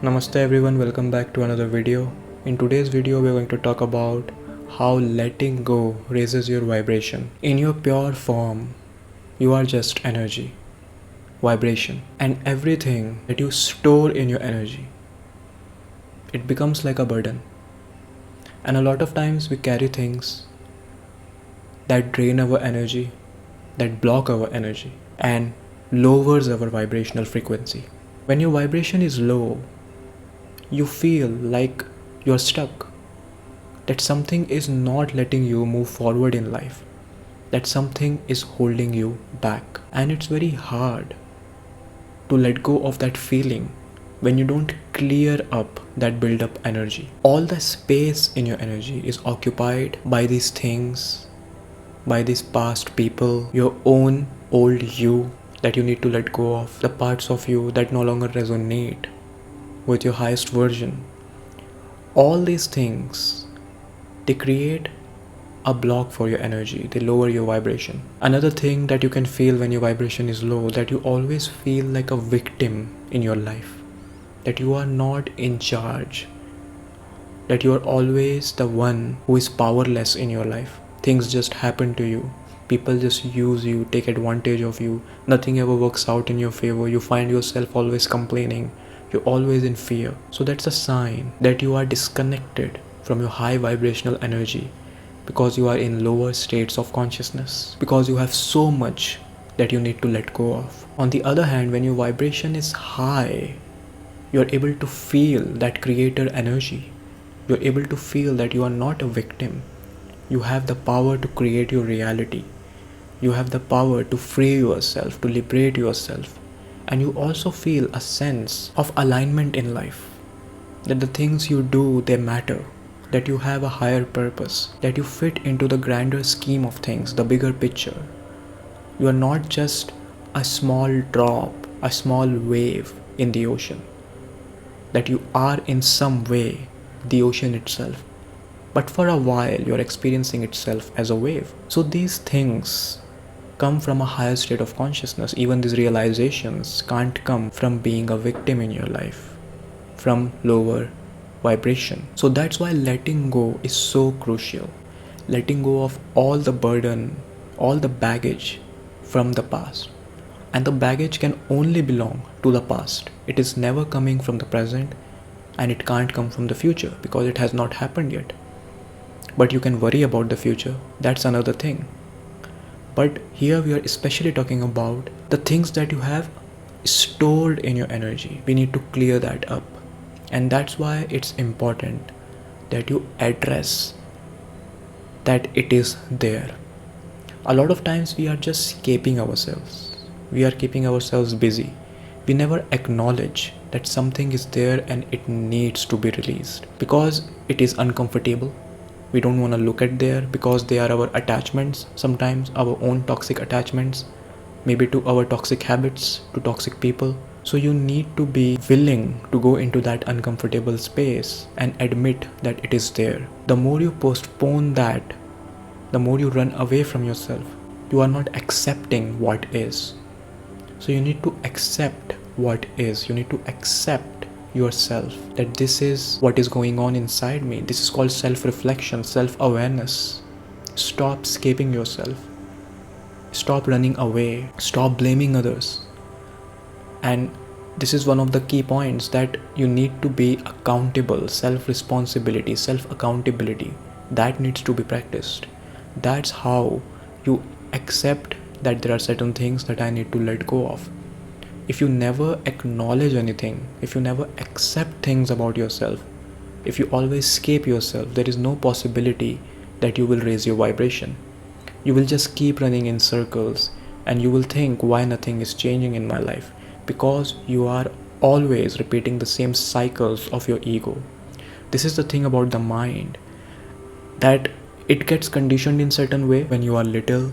Namaste everyone, welcome back to another video. In today's video, we are going to talk about how letting go raises your vibration. In your pure form, you are just energy, vibration, and everything that you store in your energy, it becomes like a burden. And a lot of times we carry things that drain our energy, that block our energy, and lowers our vibrational frequency. When your vibration is low, you feel like you're stuck, that something is not letting you move forward in life, that something is holding you back. And it's very hard to let go of that feeling when you don't clear up that build up energy. All the space in your energy is occupied by these things, by these past people, your own old you that you need to let go of, the parts of you that no longer resonate with your highest version. All these things, they create a block for your energy, they lower your vibration. Another thing that you can feel when your vibration is low, that you always feel like a victim in your life, that you are not in charge, that you are always the one who is powerless in your life. Things just happen to you, people just use you, take advantage of you, nothing ever works out in your favor, you find yourself always complaining, you're always in fear. So that's a sign that you are disconnected from your high vibrational energy, because you are in lower states of consciousness, because you have so much that you need to let go of. On the other hand, when your vibration is high, you're able to feel that creator energy. You're able to feel that you are not a victim. You have the power to create your reality. You have the power to free yourself, to liberate yourself. And you also feel a sense of alignment in life, that the things you do, they matter, that you have a higher purpose, that you fit into the grander scheme of things, the bigger picture. You are not just a small drop, a small wave in the ocean, that you are in some way the ocean itself, but for a while you are experiencing itself as a wave. So these things come from a higher state of consciousness. Even these realizations can't come from being a victim in your life, from lower vibration. So that's why letting go is so crucial. Letting go of all the burden, all the baggage from the past. And the baggage can only belong to the past. It is never coming from the present, and it can't come from the future because it has not happened yet. But you can worry about the future, that's another thing. But here we are especially talking about the things that you have stored in your energy. We need to clear that up. And that's why it's important that you address that it is there. A lot of times we are just escaping ourselves. We are keeping ourselves busy. We never acknowledge that something is there and it needs to be released, because it is uncomfortable. We don't want to look at there because they are our attachments, sometimes our own toxic attachments, maybe to our toxic habits, to toxic people. So you need to be willing to go into that uncomfortable space and admit that it is there. The more you postpone that, the more you run away from yourself. You are not accepting what is. So you need to accept what is. You need to accept yourself, that this is what is going on inside me. This is called self-reflection, self-awareness. Stop escaping yourself. Stop running away. Stop blaming others. And this is one of the key points, that you need to be accountable. Self-responsibility, self-accountability, that needs to be practiced. That's how you accept that there are certain things that I need to let go of. If you never acknowledge anything, if you never accept things about yourself, if you always escape yourself, there is no possibility that you will raise your vibration. You will just keep running in circles, and you will think, why nothing is changing in my life? Because you are always repeating the same cycles of your ego. This is the thing about the mind, that it gets conditioned in certain way when you are little,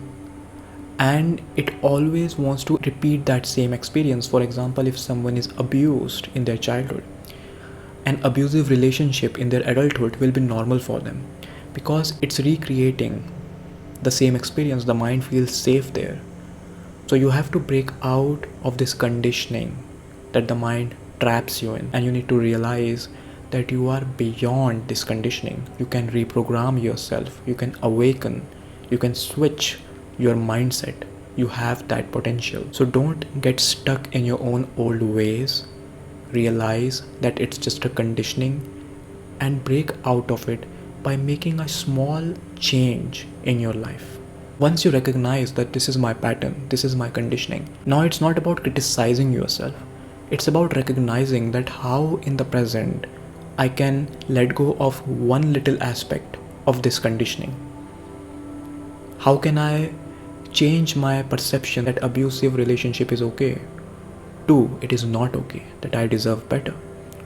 and it always wants to repeat that same experience. For example, if someone is abused in their childhood, an abusive relationship in their adulthood will be normal for them, because it's recreating the same experience. The mind feels safe there. So you have to break out of this conditioning that the mind traps you in, and you need to realize that you are beyond this conditioning. You can reprogram yourself, you can awaken, you can switch your mindset. You have that potential. So don't get stuck in your own old ways. Realize that it's just a conditioning and break out of it by making a small change in your life. Once you recognize that this is my pattern, this is my conditioning, now it's not about criticizing yourself. It's about recognizing that how in the present I can let go of one little aspect of this conditioning. How can I change my perception that abusive relationship is okay? 2, it is not okay, that I deserve better.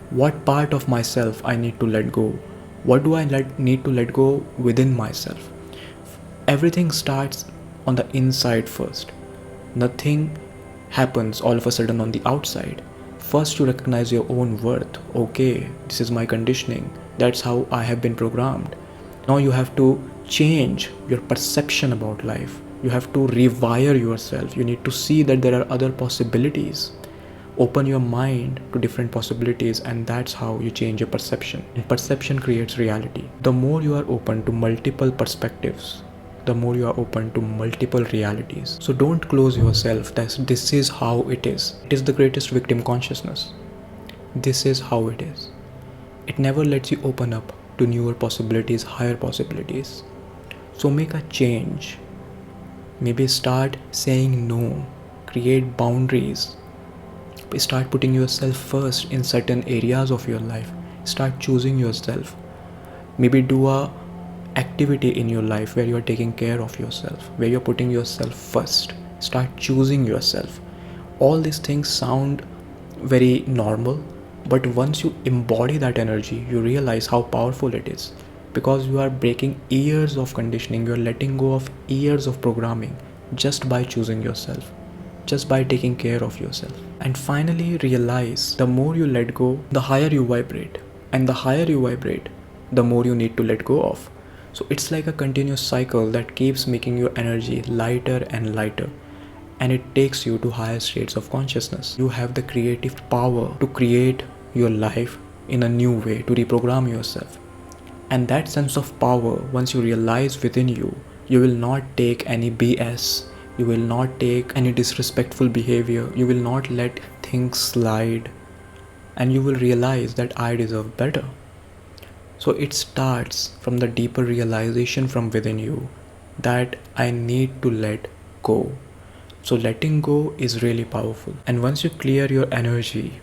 What part of myself I need to let go? What do I need to let go within myself? Everything starts on the inside first. Nothing happens all of a sudden on the outside. First you recognize your own worth. Okay, this is my conditioning. That's how I have been programmed. Now you have to change your perception about life. You have to rewire yourself. You need to see that there are other possibilities. Open your mind to different possibilities, and that's how you change your perception. And perception creates reality. The more you are open to multiple perspectives, the more you are open to multiple realities. So don't close yourself that this is how it is. It is the greatest victim consciousness. This is how it is. It never lets you open up to newer possibilities, higher possibilities. So make a change. Maybe start saying no. Create boundaries. Start putting yourself first in certain areas of your life. Start choosing yourself. Maybe do a activity in your life where you are taking care of yourself, where you're putting yourself first. Start choosing yourself. All these things sound very normal, but once you embody that energy, you realize how powerful it is, because you are breaking years of conditioning. You're letting go of years of programming just by choosing yourself, just by taking care of yourself. And finally realize, the more you let go, the higher you vibrate, and the higher you vibrate, the more you need to let go of. So it's like a continuous cycle that keeps making your energy lighter and lighter, and it takes you to higher states of consciousness. You have the creative power to create your life in a new way, to reprogram yourself. And that sense of power, once you realize within you, you will not take any BS, you will not take any disrespectful behavior, you will not let things slide, and you will realize that I deserve better. So it starts from the deeper realization from within you that I need to let go. So letting go is really powerful. And once you clear your energy,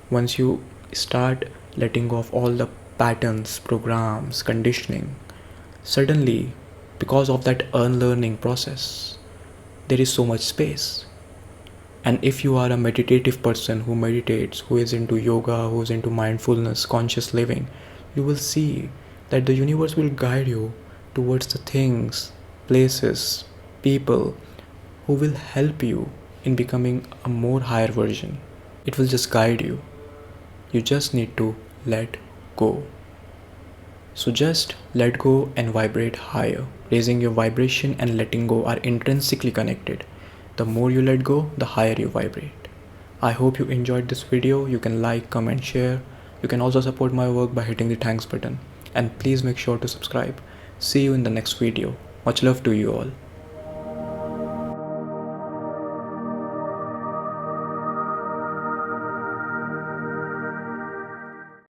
once you start letting go of all the patterns, programs, conditioning, suddenly, because of that unlearning process, there is so much space. And if you are a meditative person who meditates, who is into yoga, who is into mindfulness, conscious living, you will see that the universe will guide you towards the things, places, people who will help you in becoming a more higher version. It will just guide you. You just need to let go. So just let go and vibrate higher. Raising your vibration and letting go are intrinsically connected. The more you let go, the higher you vibrate. I hope you enjoyed this video. You can like, comment, share. You can also support my work by hitting the thanks button. And please make sure to subscribe. See you in the next video. Much love to you all.